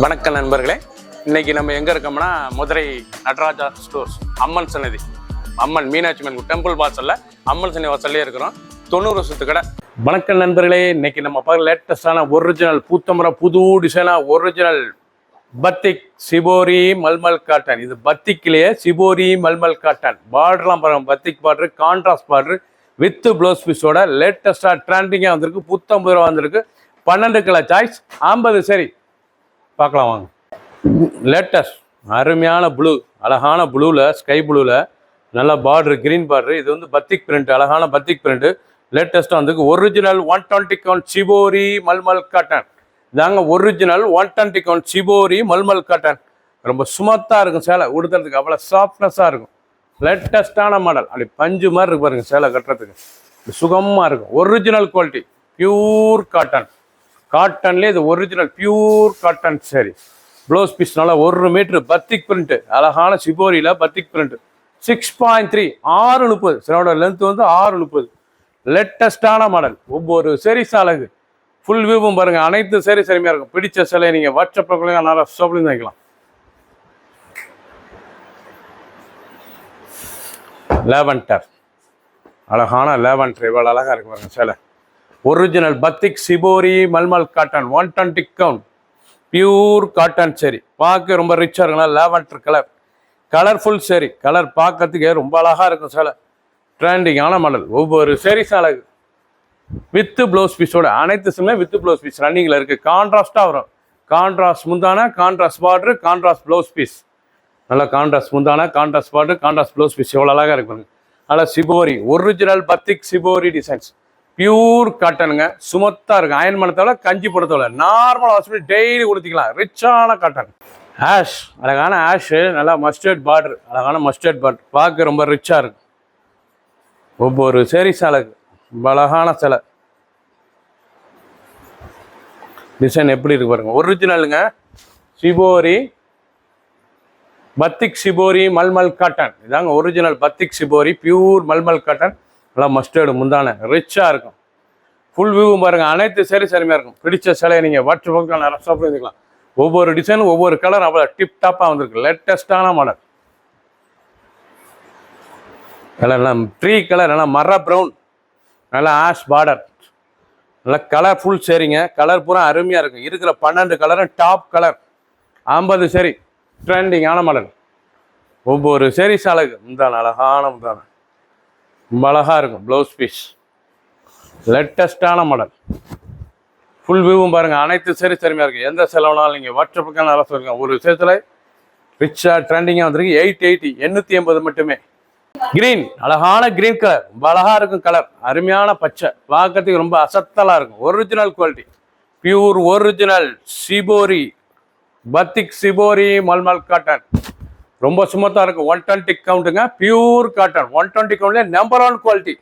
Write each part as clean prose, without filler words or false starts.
வணக்கம் நண்பர்களே, இன்னைக்கு நம்ம எங்க இருக்கோம்னா மதுரை நடராஜா ஸ்டோர்ஸ் அம்மன் சன்னதி, அம்மன் மீனாட்சி அம்மன் டெம்பிள் வாசல்ல அம்மன் சன்னதி வாசல்லே இருக்கிறோம். 90 வருஷத்து கடை. வணக்கம் நண்பர்களே, இன்னைக்கு நம்ம பார்க்க லேட்டஸ்டான ஒரிஜினல் பூத்தமரம் புது டிசைனா original batik shibori mulmul cotton. இது பத்திக்கிலேயே சிபோரி மல்மல் காட்டன். பார்டர்லாம் பாருங்க, batik border, contrast border with blouse பீஸோட லேட்டஸ்டாக ட்ரெண்டிங்காக வந்திருக்கு. 50 ரூபா வந்திருக்கு. 12 கலர் சாய்ஸ், 50 சரி பார்க்கலாம் வாங்க. லேட்டஸ்ட் அருமையான ப்ளூ, அழகான ப்ளூவில், ஸ்கை ப்ளூவில் நல்லா பார்டரு, கிரீன் பார்டரு. இது வந்து பத்திக் பிரிண்ட், அழகான பத்திக் பிரிண்ட்டு லேட்டஸ்ட்டாக வந்து original 120 count shibori mulmul cotton. இதாங்க original 120 count shibori mulmul cotton. ரொம்ப சுமத்தாக இருக்கும் சேலை, உடுத்துறதுக்கு அவ்வளோ சாஃப்ட்னஸாக இருக்கும். லேட்டஸ்டான மாடல், அப்படி பஞ்சு மாதிரி இருக்கு பாருங்க சேலை கட்டுறதுக்கு, சுகமாக இருக்கும். Original quality, pure cotton. காட்டன்லேயே இது ஒரிஜினல் பியூர் காட்டன் சரி. ப்ளவுஸ் பீஸ் நல்லா 1 மீட்ரு பத்திக் பிரிண்ட்டு, அழகான சிபோரியில் பத்திக் பிரிண்ட்டு. 6.3 6:30. சிலோட லென்த் வந்து 6:30. லேட்டஸ்டான மாடல். ஒவ்வொரு சீரிஸ் அழகு. ஃபுல் வியூவும் பாருங்கள், அனைத்து சீரிஸ் அருமையாக இருக்கும். பிடிச்ச சிலையை நீங்கள் வாட்ஸ்அப்பில் நல்லா ஷாப்லையும் வாங்கிக்கலாம். லேவண்டர், அழகான லேவண்டர் இவ்வளோ அழகாக இருக்கு பாருங்க சேலை. Original batik shibori mulmul cotton 120 count pure cotton சரி. பார்க்க ரொம்ப ரிச்சாக இருக்குங்களா, லேவண்டர் கலர், கலர்ஃபுல் சரி. கலர் பார்க்கறதுக்கே ரொம்ப அழகாக இருக்கும் சேலை. ட்ரெண்டிங்கான மாடல். ஒவ்வொரு சீரிஸும் அழகு. வித்து ப்ளவுஸ் பீஸோட அனைத்து சிம்மே வித்து ப்ளவுஸ் பீஸ் ரன்னிங்கில் இருக்குது. கான்ட்ராஸ்ட்டாக வரும். கான்ட்ராஸ்ட் முந்தான, contrast border, contrast blouse piece. நல்லா கான்ட்ராஸ்ட் முந்தான, contrast border, contrast blouse piece எவ்வளோ அழகாக இருக்குங்க. நல்லா shibori original batik shibori designs. Pure காட்டனுங்க, சுமத்தாக இருக்கும். அயன் பண்ணத்தோட கஞ்சி போடத்தோட நார்மலாக வாஷ் பண்ணி டெய்லி கொடுத்திக்கலாம். ரிச்சான காட்டன். ஆஷ், அழகான ஆஷு, நல்லா மஸ்டர்ட் பார்டர், அழகான மஸ்டர்ட் பார்டர். பார்க்க ரொம்ப ரிச்சாக இருக்கும். ஒவ்வொரு சீரிஸ் அழகு. அழகான சிலை. டிசைன் எப்படி இருக்கு பாருங்க. ஒரிஜினலுங்க shibori batik shibori mulmul cotton. இதாங்க original batik shibori pure mulmul cotton. நல்லா மஸ்டர்டு முந்தான ரிச்சாக இருக்கும். ஃபுல் வியூவும் பாருங்கள், அனைத்து சீரிஸ் அருமையாக இருக்கும். பிடிச்ச சிலையை நீங்கள் வாட்ஸ்அப்பில் ரஸ்டாப்பில் இருந்துக்கலாம். ஒவ்வொரு டிசைனும் ஒவ்வொரு கலர் அவ்வளோ டிப் டாப்பாக வந்திருக்கு. லேட்டஸ்டான மாடல். கலர்லாம் ட்ரீ கலர், நல்லா மர ப்ரௌன், நல்லா ஆஷ் பார்டர், நல்லா கலர்ஃபுல் சரிங்க. கலர் பூரா அருமையாக இருக்கும். இருக்கிற 12 கலரும் டாப் கலர். 50 சரி. ட்ரெண்டிங்கான மாடல். ஒவ்வொரு சீரிஸ் அழகு. முந்தான அழகான முந்தான ரொம்ப அழகாக இருக்கும். ப்ளவுஸ் பீஸ் லேட்டஸ்டான மாடல். ஃபுல் வியூவும் பாருங்கள், அனைத்து சீரிஸ் அருமையாக இருக்குது. எந்த செலவுனாலும் நீங்கள் வாட்ஸ்அப்புக்கான நல்லா சொல்லுங்கள். ஒரு விஷயத்தில் ரிச்சாக ட்ரெண்டிங்காக வந்துருக்கு. 880 880 மட்டுமே. கிரீன், அழகான கிரீன் கலர், ரொம்ப அழகாக இருக்கும் கலர். அருமையான பச்சை, பார்க்கறதுக்கு ரொம்ப அசத்தலாக இருக்கும். Original quality, pure original shibori batik shibori mulmul cotton. ரொம்ப சுமத்தாக இருக்கும். 120 கவுண்ட்டுங்க, பியூர் காட்டன். 120 கவுண்ட்லேயே நம்பர் 1 குவாலிட்டி.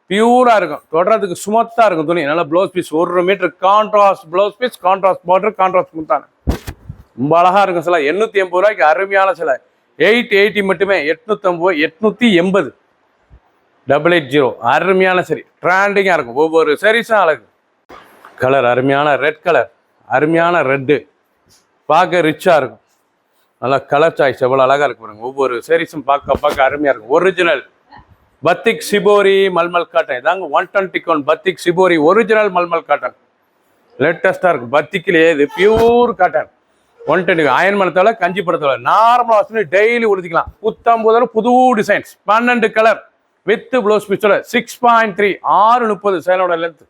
பியூராக இருக்கும். தொடர்றதுக்கு சுமத்தாக இருக்கும் துணி. நல்லா blouse piece 1 metre contrast blouse piece, contrast border, contrast முத்தான. ரொம்ப அழகாக இருக்கும் சில. 880 ரூபாய்க்கு அருமையான சில. 880 மட்டுமே. 850 880 880 அருமையான சரி. ட்ரெண்டிங்காக இருக்கும். ஒவ்வொரு சீரிஸும் அழகு. கலர் அருமையான ரெட் கலர், அருமையான ரெட்டு, பார்க்க ரிச்சாக இருக்கும். நல்லா கலர் சாய்ஸ் எவ்வளோ அழகாக இருக்கு பாருங்க. ஒவ்வொரு சீரிஸும் பார்க்க அருமையாக இருக்கும். Original batik shibori mulmul cotton. இதாங்க 120 count batik shibori original mulmul cotton. லேட்டஸ்ட்டாக இருக்கும். பத்திக்கிலேயே இது பியூர் காட்டன். 120 அயன் பண்ணத்தோட கஞ்சி படத்தோட நார்மலாக வாஷ் பண்ணி டெய்லி உடுத்திக்கலாம். 19 புது டிசைன்ஸ், 12 கலர் வித் ப்ளவுஸ் பீஸோட. 6.3 6:30 சேலோட லென்த்.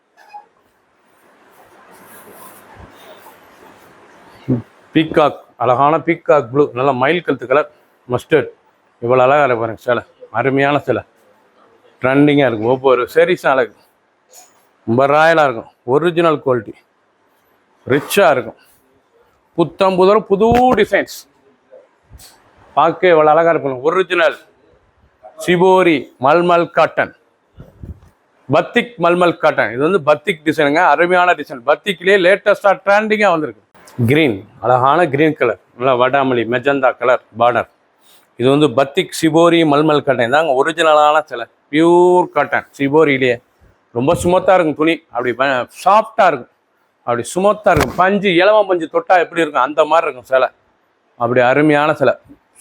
பீகாக், அழகான பீகாக் ப்ளூ, நல்லா மயில் கழுத்து கலர், மஸ்டர்ட் இவ்வளோ அழகாக இருக்கு பாருங்க சேலை. அருமையான சேலை. ட்ரெண்டிங்காக இருக்கும். ஒவ்வொரு சீரிஸும் அழகு. ரொம்ப ராயலாக இருக்கும். ஒரிஜினல் குவாலிட்டி, ரிச்சாக இருக்கும். 19 புது டிசைன்ஸ், பார்க்க இவ்வளோ அழகாக இருக்கும். Original shibori mulmul cotton, batik mulmul cotton. இது வந்து பத்திக் டிசைனுங்க, அருமையான டிசைன். பத்திக்லேயே லேட்டஸ்டாக ட்ரெண்டிங்காக வந்திருக்கு. கிரீன், அழகான கிரீன் கலர், நல்லா வடாமல்லி மெஜந்தா கலர் பார்டர். இது வந்து பத்திக் சிபோரி மல்மல் காட்டன். தாங்க ஒரிஜினலான சிலை. பியூர் காட்டன் சிபோரியிலேயே ரொம்ப சுமத்தாக இருக்கும் துணி. அப்படி சாஃப்டாக இருக்கும். அப்படி சுமத்தாக இருக்கும். பஞ்சு இலவம் பஞ்சு தொட்டால் எப்படி இருக்கும் அந்த மாதிரி இருக்கும் சிலை. அப்படி அருமையான சிலை,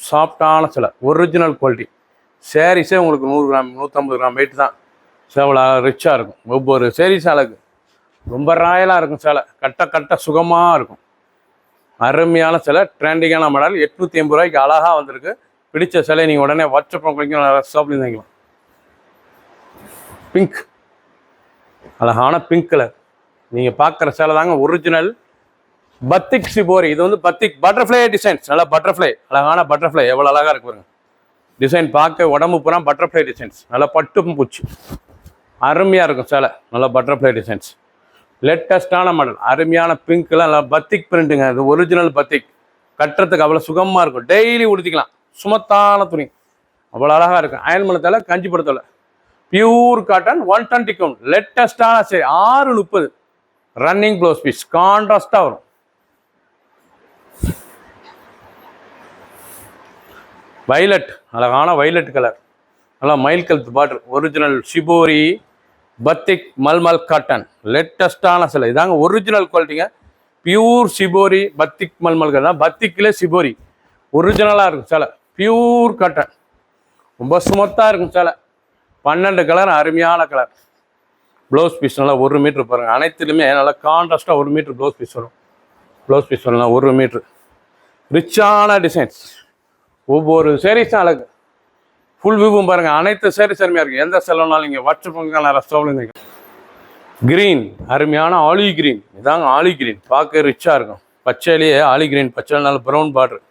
சாஃப்டான சிலை, ஒரிஜினல் குவாலிட்டி. சேரீஸே உங்களுக்கு 100 கிராம் 150 கிராம் வெயிட் தான். சேவலா ரிச்சாக இருக்கும். ஒவ்வொரு சேரீஸ் அழகு, ரொம்ப ராயலாக இருக்கும் சேலை. கட்ட சுகமாக இருக்கும். அருமையான சிலை, ட்ரெண்டிங்கான மாடல். 880 ரூபாய்க்கு அழகாக வந்திருக்கு. பிடிச்ச சிலை நீங்கள் உடனே வாட்ஸ்அப் பண்ணிக்கலாம், ஷாப்லேயும் வாங்கிக்கலாம். பிங்க், அழகான பிங்க் கலர். நீங்கள் பார்க்குற சேலை தாங்க ஒரிஜினல் பத்திக் சிபோரி. இது வந்து பத்திக் பட்டர்ஃப்ளை டிசைன்ஸ். நல்லா பட்டர்ஃப்ளை, அழகான பட்டர்ஃப்ளை. எவ்வளோ அழகாக இருக்கு பாருங்க டிசைன். பார்க்க உடம்பு பூரா பட்டர்ஃப்ளை டிசைன்ஸ். நல்லா பட்டும் பூச்சி அருமையாக இருக்கும் சேலை. நல்லா பட்டர்ஃப்ளை டிசைன்ஸ், லேட்டஸ்டான மாடல். அருமையான பிங்க்கில் நல்லா பத்திக் பிரிண்ட்டுங்க. இது ஒரிஜினல் பத்திக். கட்டுறதுக்கு அவ்வளோ சுகமாக இருக்கும். டெய்லி உடுத்திக்கலாம். சுமத்தான துணி, அவ்வளோ அழகாக இருக்கும். அயன் பண்ணத்தால, கஞ்சிபடுத்தலை. Pure cotton, 120 count. லேட்டஸ்டான சரி 630 ரன்னிங் ப்ளவுஸ் பீஸ். கான்ட்ராஸ்டாக வரும். வைலட், அழகான வைலட் கலர். நல்லா மயில் கழுத்து பாட்ரு. Original shibori batik mulmul cotton. லேட்டஸ்டான சிலை இதாங்க ஒரிஜினல் குவாலிட்டிங்க. Pure shibori batik mulmul cotton. பத்திக்கிலே சிபோரி ஒரிஜினலாக இருக்கும் சேலை. பியூர் காட்டன், ரொம்ப சுமத்தாக இருக்கும் சேலை. 12 கலர், அருமையான கலர். ப்ளவுஸ் பீஸ் நல்லா 1 மீட்ரு பாருங்கள். அனைத்துலையுமே நல்லா கான்ட்ராஸ்டாக 1 மீட்ரு ப்ளவுஸ் பீஸ் வரும். ப்ளவுஸ் பீஸ் வரலாம் 1 மீட்ரு. ரிச்சான டிசைன்ஸ். ஒவ்வொரு சேரீஸும் அழகு. ஃபுல் வியூவும் பாருங்கள். அனைத்து சேரீஸ் அருமையாக இருக்குது. எந்த செலவுனாலும் நீங்கள் வாட்ஸ்அப் பண்ணிக்கலாம், ரெஸ்டாவில். கிரீன், அருமையான ஆலி கிரீன். இதாங்க ஆலி கிரீன். பார்க்க ரிச்சாக இருக்கும். பச்சையிலேயே ஆலி கிரீன், பச்சைனால ப்ரௌன் பார்டர்.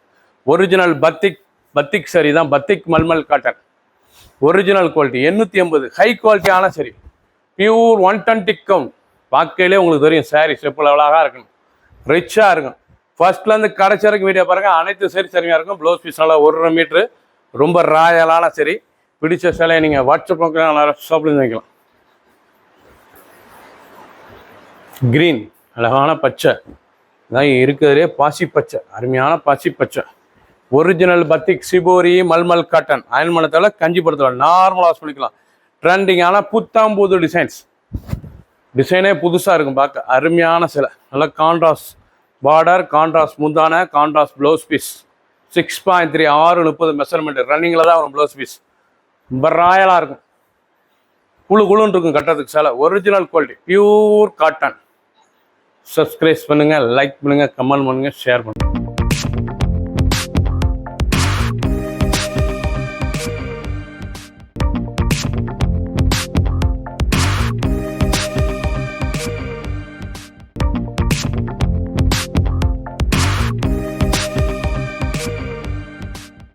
ஒரிஜினல் பத்திக் சரி தான். Batik mulmul cotton, original quality. 880 high குவாலிட்டியான சரி. Pure 120 count. பார்க்கையிலே உங்களுக்கு தெரியும் சாரீஸ் எப்போ அழகாக இருக்கணும், ரிச்சாக இருக்கும். ஃபர்ஸ்ட்லேருந்து கடைசி வரைக்கும் வீடியோ பாருங்கள். அனைத்து சரி சரியாக இருக்கும். ப்ளவுஸ் பீஸ் நல்லா 1 மீட்ரு. ரொம்ப ராயலான சரி. பிடிச்ச சிலையை நீங்கள் வாட்ஸ்அப் பண்ணிக்கலாம், ஷாப்லேருந்து வாங்கிக்கலாம். கிரீன், அழகான பச்சை. இதான் இருக்கிறதுலே பாசி பச்சை. அருமையான பாசி பச்சை. Original batik shibori mulmul cotton. Iron பண்ணத்தால, கஞ்சிபடுத்தலாம், நார்மலாக வாஷ் பண்ணிக்கலாம். ட்ரெண்டிங்கான புத்தாம்புது டிசைன்ஸ். டிசைனே புதுசாக இருக்கும் பார்க்க. அருமையான சிலை. நல்லா கான்ட்ராஸ்ட் பார்டர், கான்ட்ராஸ்ட் முந்தான, கான்ட்ராஸ்ட் ப்ளவுஸ் பீஸ். 6.3 630 மெஷர்மெண்ட். ரன்னிங்கில் தான் வரும் ப்ளவுஸ் பீஸ். ரொம்ப ராயலாக இருக்கும். குழுன்னு இருக்கும் கட்டுறதுக்கு சேலை. Original quality, pure cotton. Subscribe பண்ணுங்கள், லைக் பண்ணுங்கள், கமெண்ட் பண்ணுங்கள், ஷேர் பண்ணுங்கள்.